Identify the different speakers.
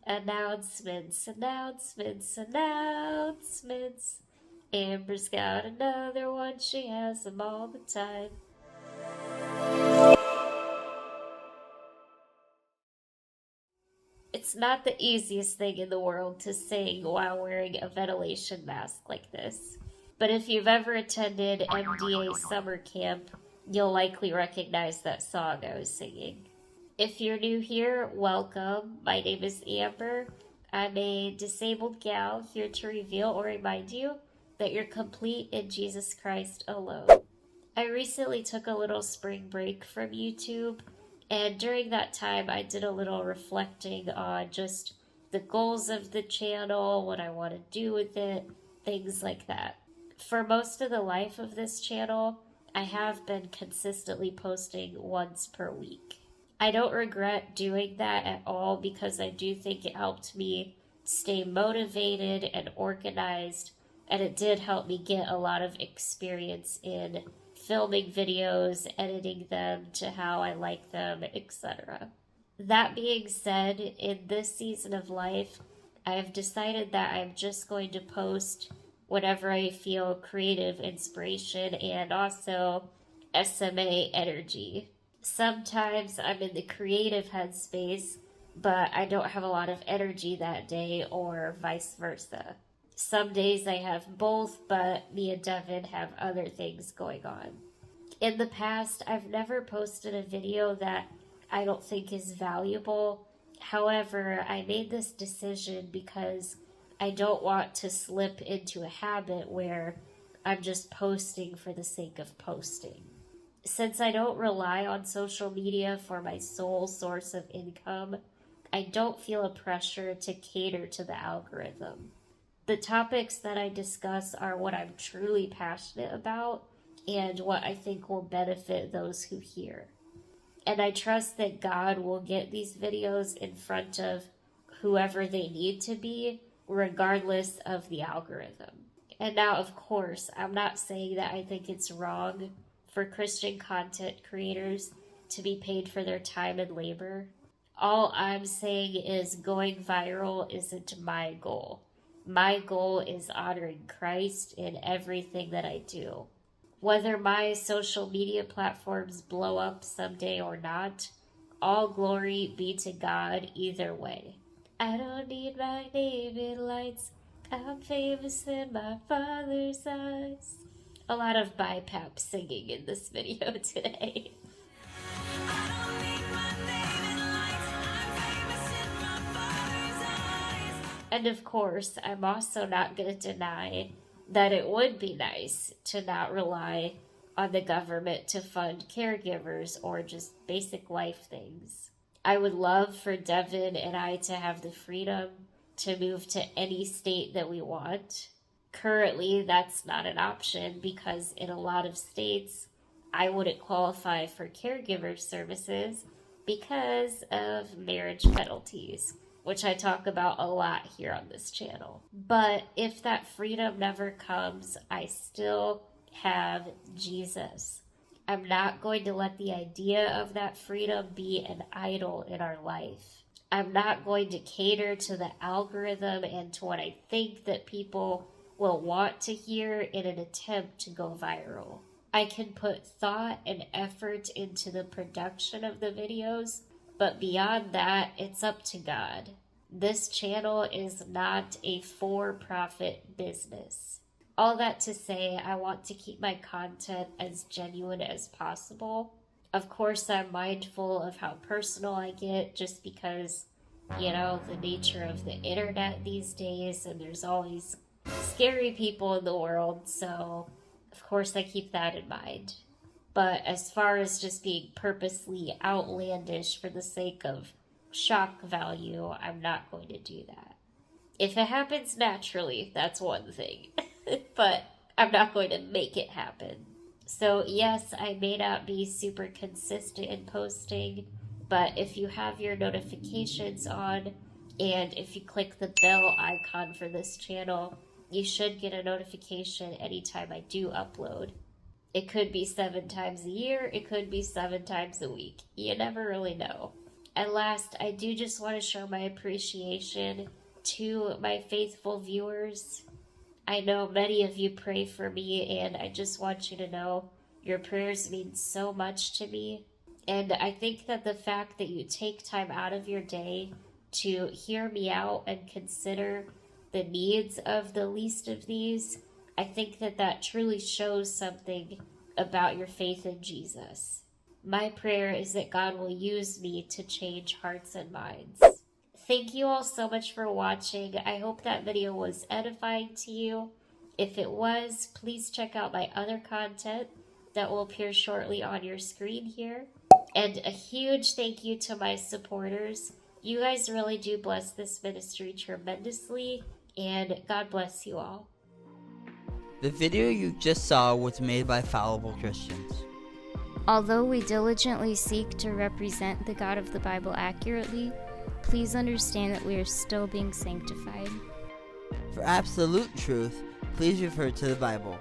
Speaker 1: Announcements, announcements, announcements. Amber's got another one, she has them all the time. It's not the easiest thing in the world to sing while wearing a ventilation mask like this. But if you've ever attended MDA summer camp, you'll likely recognize that song I was singing. If you're new here, welcome. My name is Amber. I'm a disabled gal here to reveal or remind you that you're complete in Jesus Christ alone. I recently took a little spring break from YouTube, and during that time I did a little reflecting on just the goals of the channel, what I want to do with it, things like that. For most of the life of this channel, I have been consistently posting once per week. I don't regret doing that at all because I do think it helped me stay motivated and organized, and it did help me get a lot of experience in filming videos, editing them to how I like them, etc. That being said, in this season of life, I have decided that I'm just going to post whenever I feel creative inspiration and also SMA energy. Sometimes I'm in the creative headspace, but I don't have a lot of energy that day, or vice versa. Some days I have both, but me and Devin have other things going on. In the past, I've never posted a video that I don't think is valuable. However, I made this decision because I don't want to slip into a habit where I'm just posting for the sake of posting. Since I don't rely on social media for my sole source of income, I don't feel a pressure to cater to the algorithm. The topics that I discuss are what I'm truly passionate about and what I think will benefit those who hear. And I trust that God will get these videos in front of whoever they need to be, regardless of the algorithm. And now, of course, I'm not saying that I think it's wrong for Christian content creators to be paid for their time and labor. All I'm saying is going viral isn't my goal. My goal is honoring Christ in everything that I do. Whether my social media platforms blow up someday or not, all glory be to God either way. I don't need my name in lights. I'm famous in my Father's eyes. A lot of BiPAP singing in this video today. And of course, I'm also not going to deny that it would be nice to not rely on the government to fund caregivers or just basic life things. I would love for Devin and I to have the freedom to move to any state that we want. Currently, that's not an option because in a lot of states, I wouldn't qualify for caregiver services because of marriage penalties, which I talk about a lot here on this channel. But if that freedom never comes, I still have Jesus. I'm not going to let the idea of that freedom be an idol in our life. I'm not going to cater to the algorithm and to what I think that people will want to hear in an attempt to go viral. I can put thought and effort into the production of the videos, but beyond that, it's up to God. This channel is not a for-profit business. All that to say, I want to keep my content as genuine as possible. Of course, I'm mindful of how personal I get just because, the nature of the internet these days, and there's always scary people in the world, so of course I keep that in mind. But as far as just being purposely outlandish for the sake of shock value, I'm not going to do that. If it happens naturally, that's one thing. But I'm not going to make it happen. So yes, I may not be super consistent in posting, but if you have your notifications on, and if you click the bell icon for this channel, you should get a notification anytime I do upload. It could be 7 times a year, it could be 7 times a week. You never really know. And last, I do just want to show my appreciation to my faithful viewers. I know many of you pray for me, and I just want you to know your prayers mean so much to me. And I think that the fact that you take time out of your day to hear me out and consider the needs of the least of these, I think that that truly shows something about your faith in Jesus. My prayer is that God will use me to change hearts and minds. Thank you all so much for watching. I hope that video was edifying to you. If it was, please check out my other content that will appear shortly on your screen here. And a huge thank you to my supporters. You guys really do bless this ministry tremendously, and God bless you all.
Speaker 2: The video you just saw was made by Fallible Christians.
Speaker 3: Although we diligently seek to represent the God of the Bible accurately, please understand that we are still being sanctified.
Speaker 2: For absolute truth, please refer to the Bible.